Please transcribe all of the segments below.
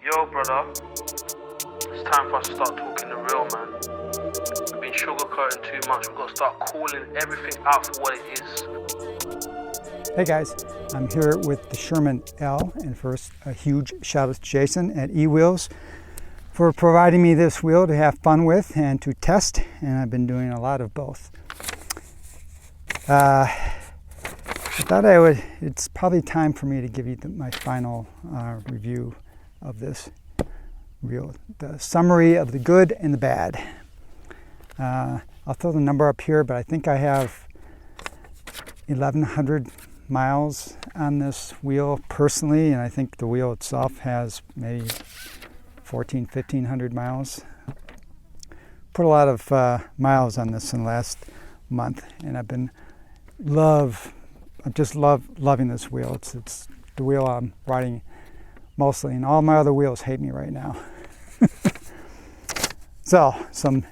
Yo, brother, it's time for us to start talking the real, man. We've been sugarcoating too much. We've got to start calling everything out for what it is. Hey guys, I'm here with the Sherman L, and first a huge shout out to Jason at eWheels for providing me this wheel to have fun with and to test, and I've been doing a lot of both. I thought it's probably time for me to give you my final review of this wheel, the summary of the good and the bad. I'll throw the number up here, but I think I have 1,100 miles on this wheel personally, and I think the wheel itself has maybe 1,500 miles. Put a lot of miles on this in the last month, and I've been loving this wheel. It's the wheel I'm riding mostly, and all my other wheels hate me right now. So, some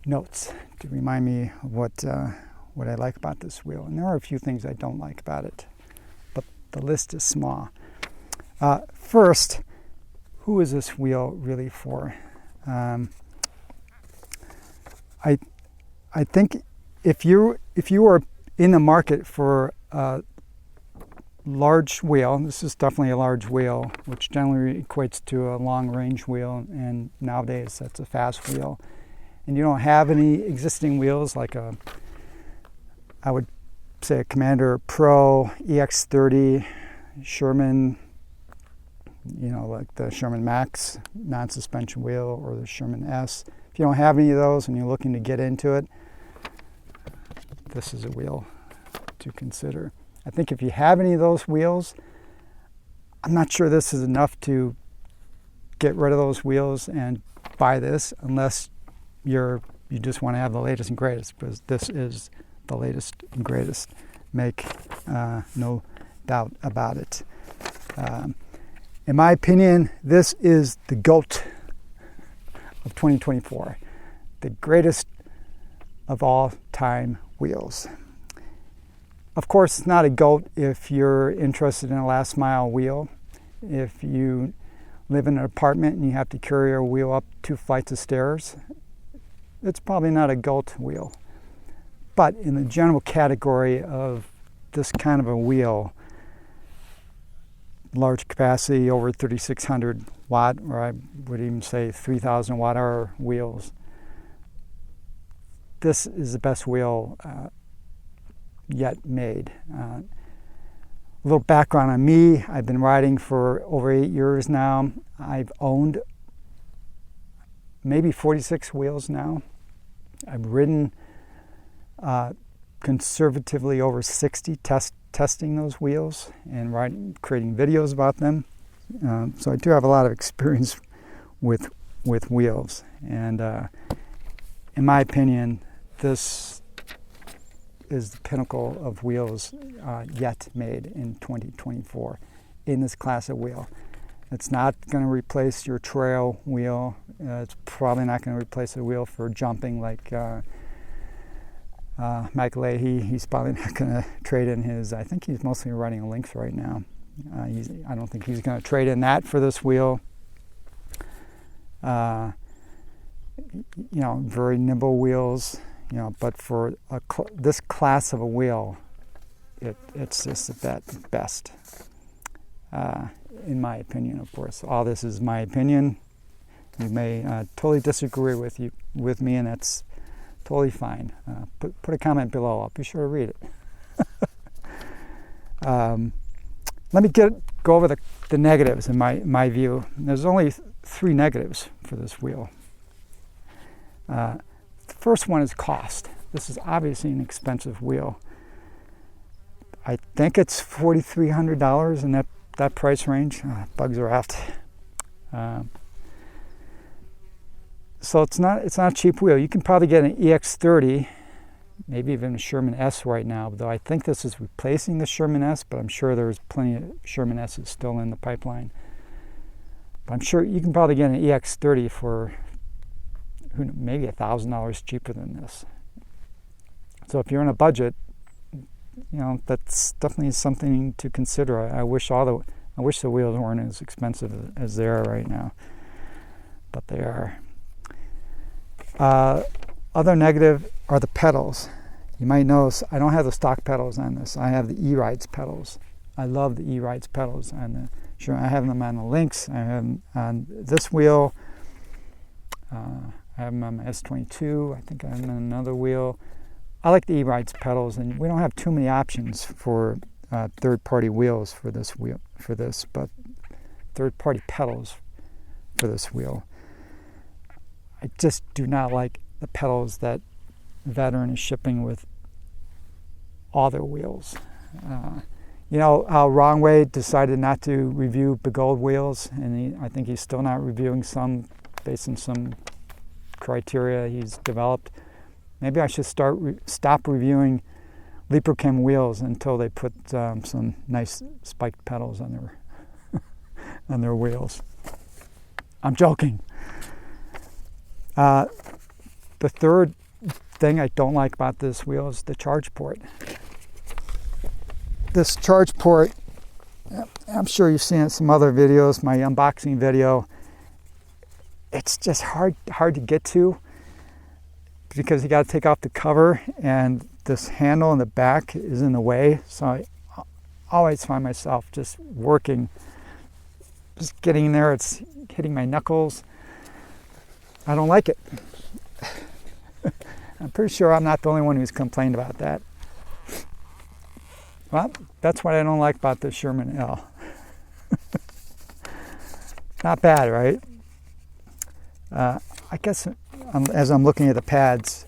notes to remind me of what I like about this wheel. And there are a few things I don't like about it, but the list is small. First, who is this wheel really for? I think if you are in the market for a large wheel, this is definitely a large wheel, which generally equates to a long-range wheel, and nowadays that's a fast wheel. And you don't have any existing wheels like I would say a Commander Pro, EX30, Sherman, like the Sherman Max non-suspension wheel, or the Sherman S. If you don't have any of those and you're looking to get into it, this is a wheel to consider. I think if you have any of those wheels, I'm not sure this is enough to get rid of those wheels and buy this, unless you just want to have the latest and greatest, because this is the latest and greatest make, no doubt about it. In my opinion, this is the GOAT of 2024, the greatest of all time wheels. Of course, it's not a GOAT if you're interested in a last mile wheel. If you live in an apartment and you have to carry a wheel up 2 flights of stairs, it's probably not a GOAT wheel. But in the general category of this kind of a wheel, large capacity, over 3,600 watt, or I would even say 3,000 watt hour wheels, this is the best wheel yet made. A little background on me: I've been riding for over 8 years now. I've owned maybe 46 wheels now. I've ridden conservatively over 60, testing those wheels and creating videos about them. So I do have a lot of experience with wheels, and in my opinion, this is the pinnacle of wheels yet made in 2024 in this class of wheel. It's not going to replace your trail wheel. It's probably not going to replace a wheel for jumping like Mike Leahy. He's probably not going to trade in his, I think he's mostly riding a Lynx right now. I don't think he's going to trade in that for this wheel. Very nimble wheels, but for this class of a wheel, it's just the best. In my opinion, of course. All this is my opinion. You may totally disagree with me, and that's totally fine. Put a comment below. I'll be sure to read it. Let me go over the negatives in my view. There's only 3 negatives for this wheel. The first one is cost. This is obviously an expensive wheel. I think it's $4,300 in that price range. Bugs are out. So it's not a cheap wheel. You can probably get an EX30, maybe even a Sherman S right now, though I think this is replacing the Sherman S, but I'm sure there's plenty of Sherman S's still in the pipeline. But I'm sure you can probably get an EX30 for maybe $1,000 cheaper than this. So if you're on a budget, that's definitely something to consider. I wish all I wish the wheels weren't as expensive as they are right now, but they are. Other negative are the pedals. You might notice I don't have the stock pedals on this. I have the E-Rides pedals. I love the E-Rides pedals on the Sure, I have them on the Lynx. I have them on this wheel. I have them on my S22. I think I have them on another wheel. I like the E-Rides pedals, and we don't have too many options for third-party wheels for this but third-party pedals for this wheel. I just do not like the pedals that Veteran is shipping with all their wheels. You know how Wrong Way decided not to review Gold wheels, and I think he's still not reviewing some based on some criteria he's developed. Maybe I should stop reviewing Liprochem wheels until they put some nice spiked pedals on their on their wheels. I'm joking. The third thing I don't like about this wheel is the charge port. This charge port, I'm sure you've seen it in some other videos, my unboxing video. It's just hard to get to because you got to take off the cover, and this handle in the back is in the way. So I always find myself just working, just getting in there. It's hitting my knuckles. I don't like it. I'm pretty sure I'm not the only one who's complained about that. Well, that's what I don't like about the Sherman L. Not bad, right? I guess as I'm looking at the pads,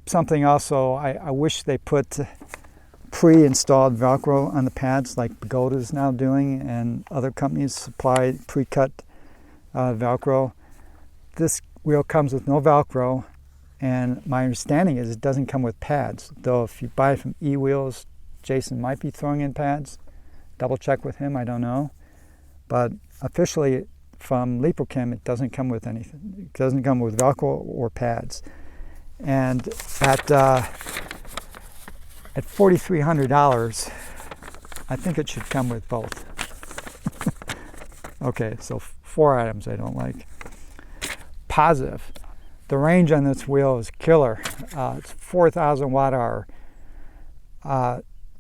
something also, I wish they put pre-installed Velcro on the pads like G.O.A.T is now doing, and other companies supply pre-cut Velcro. This wheel comes with no Velcro, and my understanding is it doesn't come with pads, though if you buy it from E-Wheels, Jason might be throwing in pads. Double check with him, I don't know. But officially from Liprochem, it doesn't come with anything. It doesn't come with Velcro or pads. And at $4,300, I think it should come with both. Okay, so 4 items I don't like. Positive. The range on this wheel is killer. It's 4,000 watt hour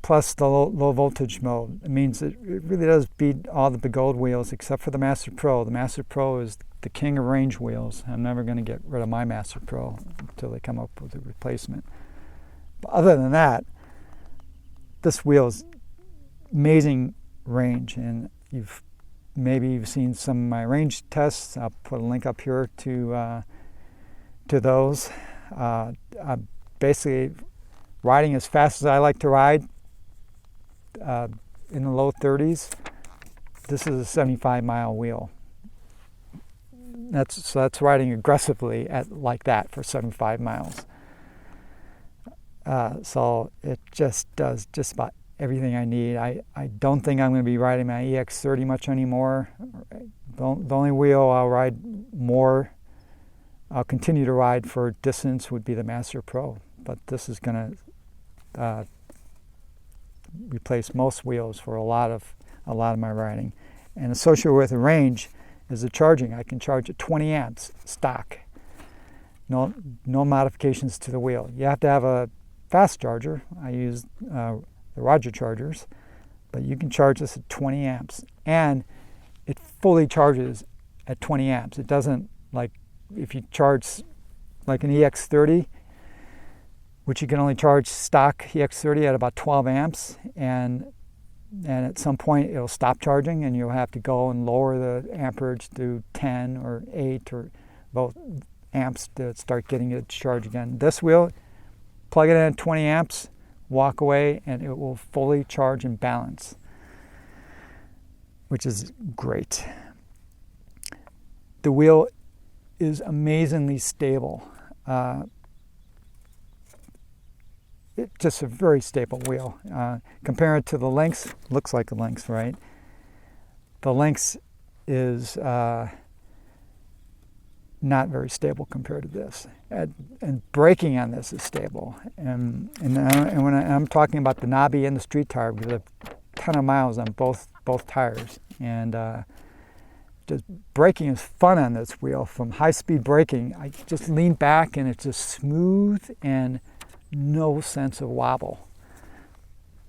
plus the low voltage mode. It means it really does beat all the Gold wheels except for the Master Pro. The Master Pro is the king of range wheels. I'm never going to get rid of my Master Pro until they come up with a replacement. But other than that, this wheel is amazing range, and maybe you've seen some of my range tests. I'll put a link up here to those. I'm basically riding as fast as I like to ride, in the low 30s. This is a 75-mile wheel. That's riding aggressively at like that for 75 miles. So it just does just about everything I need. I don't think I'm going to be riding my EX30 much anymore. The only wheel I'll ride more, I'll continue to ride for distance, would be the Master Pro. But this is going to replace most wheels for a lot of my riding. And associated with the range is the charging. I can charge at 20 amps stock. No modifications to the wheel. You have to have a fast charger. I use the Roger chargers, but you can charge this at 20 amps, and it fully charges at 20 amps. It doesn't, like if you charge like an EX30, which you can only charge stock EX30 at about 12 amps, and at some point it'll stop charging and you'll have to go and lower the amperage to 10 or 8 or both amps to start getting it to charge again. This wheel, plug it in at 20 amps, walk away, and it will fully charge and balance, which is great. The wheel is amazingly stable. It's just a very stable wheel. Compare it to the Lynx, looks like a Lynx, right? The Lynx is not very stable compared to this. And braking on this is stable. And when I'm talking about the knobby and the street tire, because I've ton of miles on both tires, and just braking is fun on this wheel. From high-speed braking, I just lean back and it's just smooth and no sense of wobble.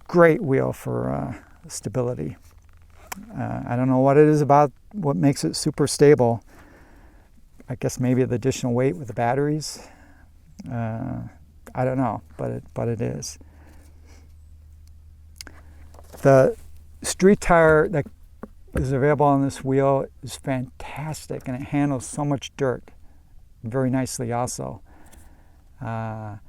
Great wheel for stability. I don't know what it is about what makes it super stable. I guess maybe the additional weight with the batteries. I don't know, but it is. The street tire that is available on this wheel is fantastic, and it handles so much dirt very nicely also. But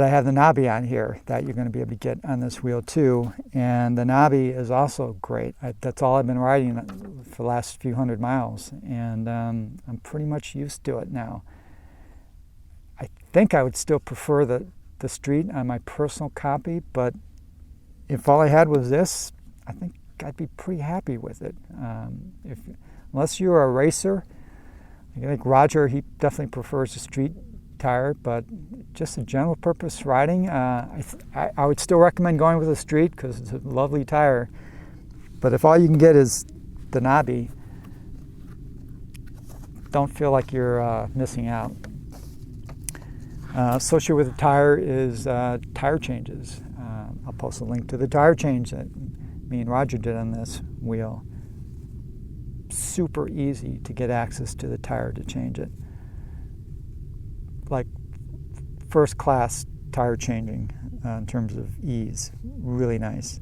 I have the knobby on here that you're going to be able to get on this wheel too, and the knobby is also great. That's all I've been riding for the last few hundred miles, and I'm pretty much used to it now. I think I would still prefer the street on my personal copy, but if all I had was this, I think I'd be pretty happy with it. Unless you're a racer, I think Roger, he definitely prefers a street tire, but just a general purpose riding, I would still recommend going with a street because it's a lovely tire. But if all you can get is the knobby, don't feel like you're missing out. Associated with the tire is tire changes. I'll post a link to the tire change that me and Roger did on this wheel. Super easy to get access to the tire to change it. Like first class tire changing in terms of ease. Really nice.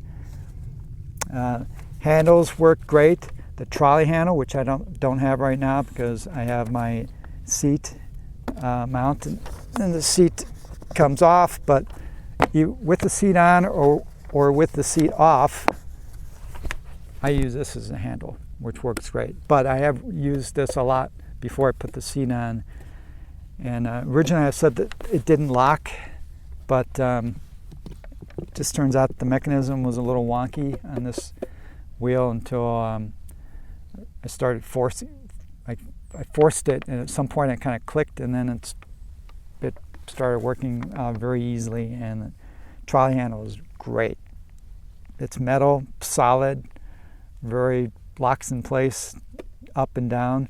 Handles work great. The trolley handle, which I don't have right now because I have my seat mount, and the seat comes off, but with the seat on or with the seat off, I use this as a handle, which works great. But I have used this a lot before I put the seat on. And originally I said that it didn't lock, but it just turns out the mechanism was a little wonky on this wheel until I started forcing. I forced it, and at some point it kind of clicked, and then it started working very easily. And the trolley handle is great. It's metal, solid, very locks in place, up and down.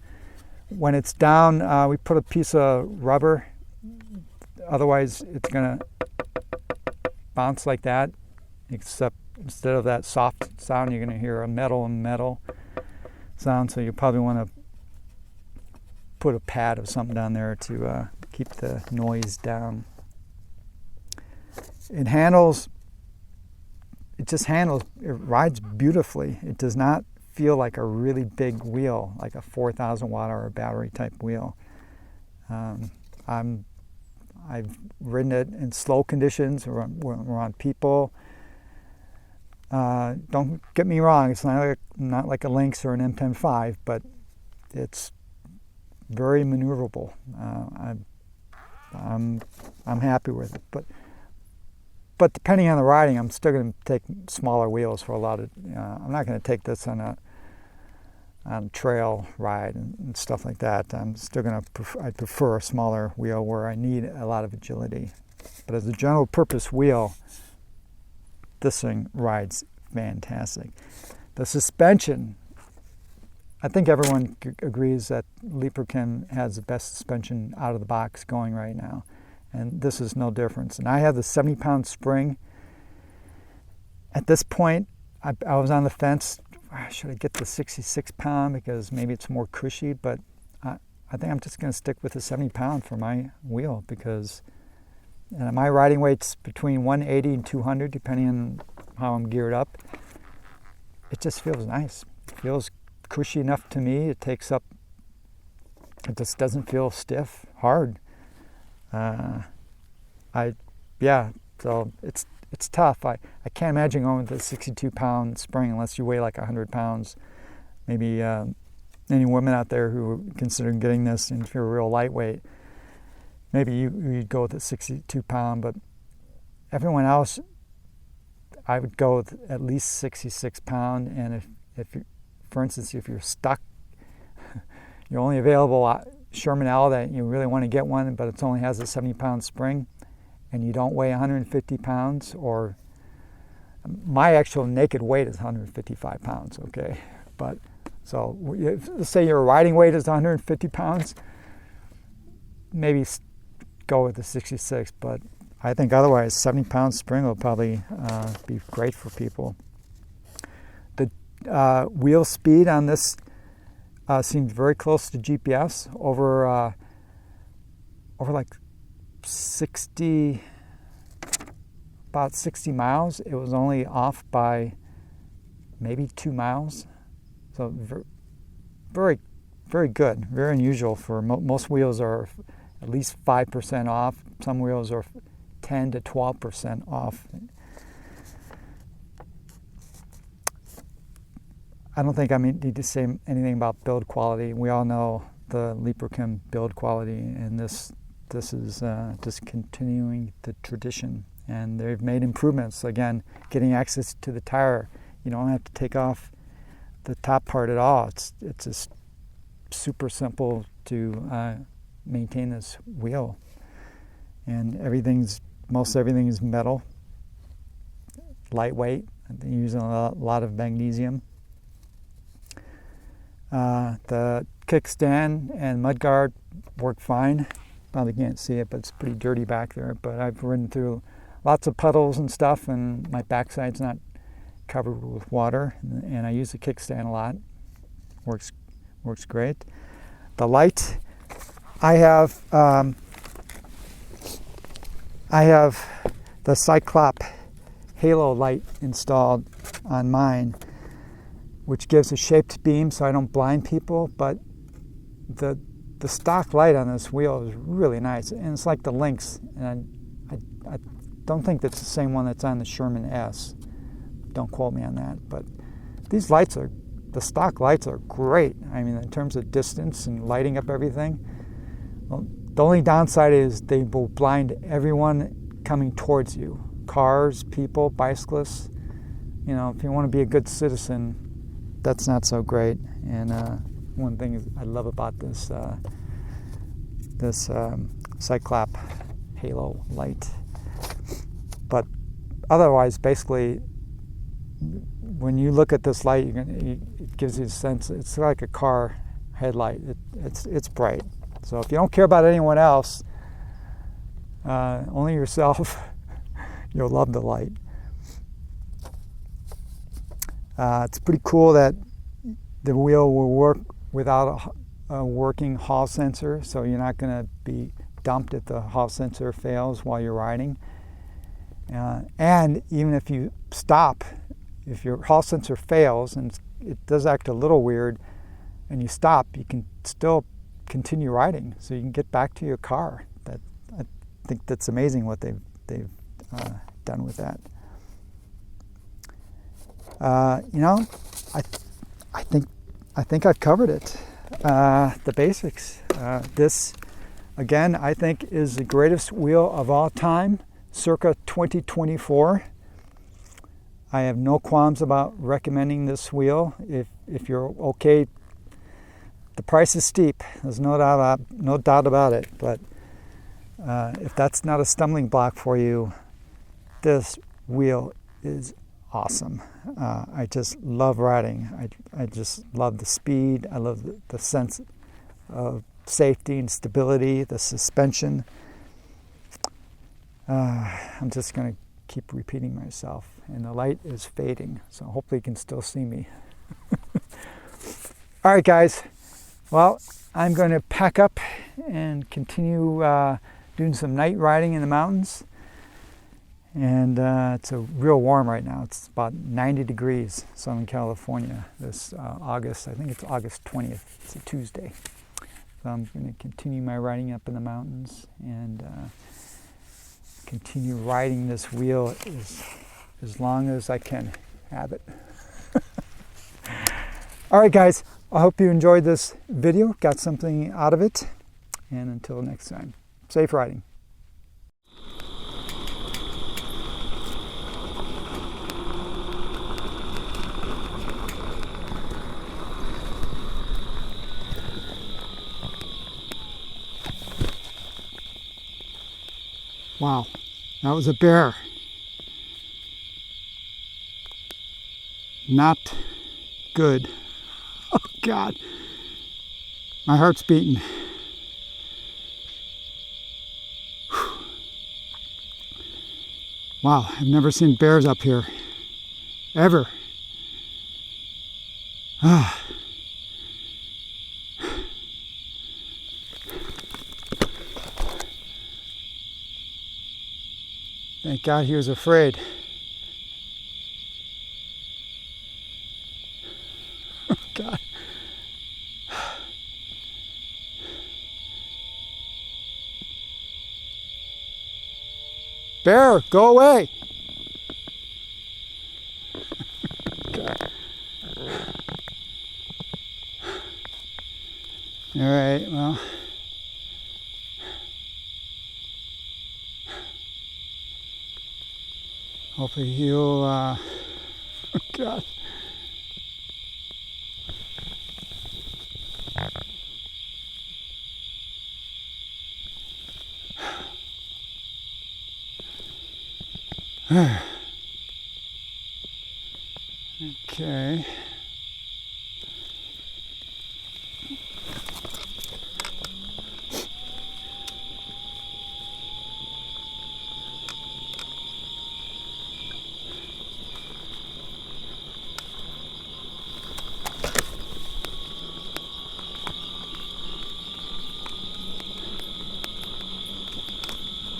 When it's down, we put a piece of rubber. Otherwise, it's going to bounce like that, except instead of that soft sound, you're going to hear a metal and metal sound. So you probably want to put a pad of something down there to keep the noise down. It rides beautifully. It does not feel like a really big wheel, like a 4,000 watt hour battery type wheel. I've ridden it in slow conditions around people. Don't get me wrong, it's not like a Lynx or an M105, but it's very maneuverable. I'm happy with it, but depending on the riding, I'm still going to take smaller wheels for a lot of. I'm not going to take this on a trail ride and stuff like that. I'm still going to. I prefer a smaller wheel where I need a lot of agility. But as a general purpose wheel, this thing rides fantastic. The suspension. I think everyone agrees that Leaperkin has the best suspension out of the box going right now. And this is no difference. And I have the 70-pound spring. At this point, I was on the fence. Should I get the 66-pound because maybe it's more cushy? But I think I'm just going to stick with the 70-pound for my wheel because my riding weight's between 180 and 200, depending on how I'm geared up. It just feels nice. It feels cushy enough to me. It just doesn't feel stiff, hard. So it's tough. I can't imagine going with a 62-pound spring unless you weigh like 100 pounds. Maybe any women out there who are considering getting this, and if you're a real lightweight, maybe you'd go with a 62-pound. But everyone else, I would go with at least 66-pound. And if you, for instance, if you're stuck, you're only available Sherman L that you really want to get one, but it only has a 70-pound spring, and you don't weigh 150 pounds or My actual naked weight is 155 pounds, okay? But, so let's say your riding weight is 150 pounds, maybe go with the 66, but I think otherwise 70 pound spring will probably be great for people. The wheel speed on this seems very close to GPS, over like 60, about 60 miles. It was only off by maybe 2 miles. So very, very good, very unusual for most wheels are at least 5% off. Some wheels are 10 to 12% off. I don't think I need to say anything about build quality. We all know the Leaperchem build quality, and this is just continuing the tradition. And they've made improvements. Again, getting access to the tire. You don't have to take off the top part at all. It's just super simple to maintain this wheel. And most everything is metal, lightweight. They're using a lot of magnesium. The kickstand and mudguard work fine. Probably can't see it, but it's pretty dirty back there. But I've ridden through lots of puddles and stuff, and my backside's not covered with water. And I use the kickstand a lot. Works great. The light, I have the Cyclop halo light installed on mine, which gives a shaped beam so I don't blind people, but the stock light on this wheel is really nice, and it's like the Lynx, and I don't think that's the same one that's on the Sherman S. Don't quote me on that, but these lights the stock lights are great. I mean, in terms of distance and lighting up everything. Well, the only downside is they will blind everyone coming towards you. Cars, people, bicyclists. You know, if you want to be a good citizen, that's not so great. And one thing I love about this Cyclop halo light. But otherwise, basically, when you look at this light, it gives you a sense. It's like a car headlight. It's bright. So if you don't care about anyone else, only yourself, you'll love the light. It's pretty cool that the wheel will work without a working Hall sensor, so you're not going to be dumped if the Hall sensor fails while you're riding. And even if you stop, if your Hall sensor fails and it does act a little weird and you stop, you can still continue riding, so you can get back to your car. I think that's amazing what they've done with that. I think I've covered it. The basics. This, again, I think is the greatest wheel of all time, circa 2024. I have no qualms about recommending this wheel. If you're okay, the price is steep. There's no doubt about it. But if that's not a stumbling block for you, this wheel is awesome. I just love riding. I just love the speed. I love the sense of safety and stability, the suspension. I'm just going to keep repeating myself. And the light is fading, so hopefully you can still see me. All right, guys. Well, I'm going to pack up and continue doing some night riding in the mountains. And it's real warm right now. It's about 90 degrees, Southern California, this August. I think it's August 20th. It's a Tuesday. So I'm going to continue my riding up in the mountains and continue riding this wheel as long as I can have it. All right, guys. I hope you enjoyed this video, got something out of it. And until next time, safe riding. Wow, that was a bear. not good. Oh God, my heart's beating. Whew. Wow, I've never seen bears up here, ever. Ah. Thank God he was afraid. Oh God. Bear, go away. God. All right, well. Hopefully he'll, oh God. Okay.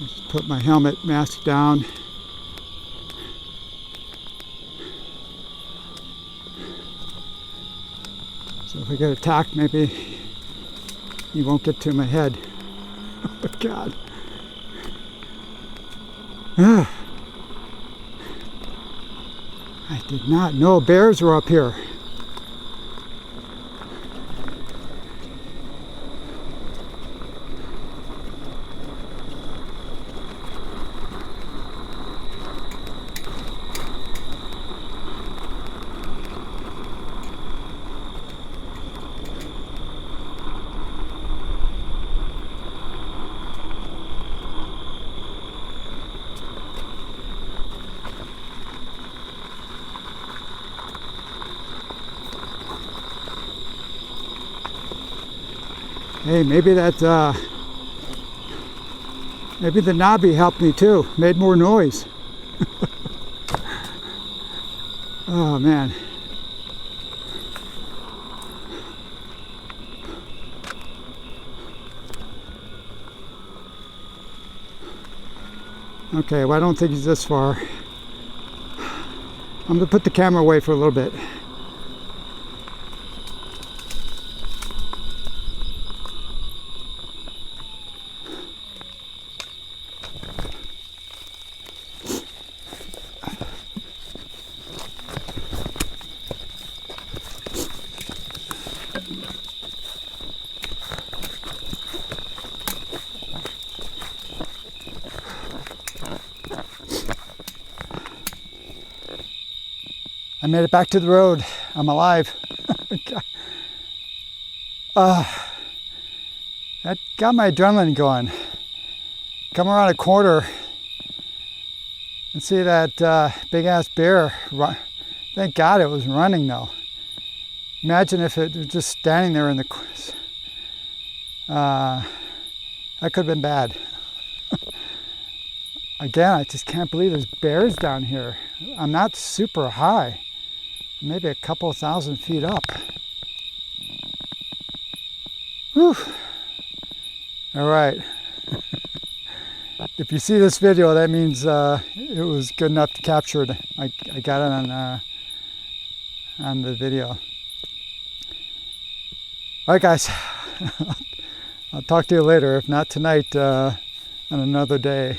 Just put my helmet mask down. So if I get attacked, maybe he won't get to my head. Oh God. I did not know bears were up here. Hey, maybe that, maybe the knobby helped me too, made more noise. Oh man. Okay, well I don't think he's this far. I'm gonna put the camera away for a little bit. I made it back to the road. I'm alive. That got my adrenaline going. Come around a corner and see that big ass bear. Thank God it was running though. Imagine if it was just standing there in the... that could have been bad. Again, I just can't believe there's bears down here. I'm not super high. Maybe a couple thousand feet up. Whew. All right. If you see this video, that means it was good enough to capture it. I got it on the video. All right, guys. I'll talk to you later. If not tonight, on another day.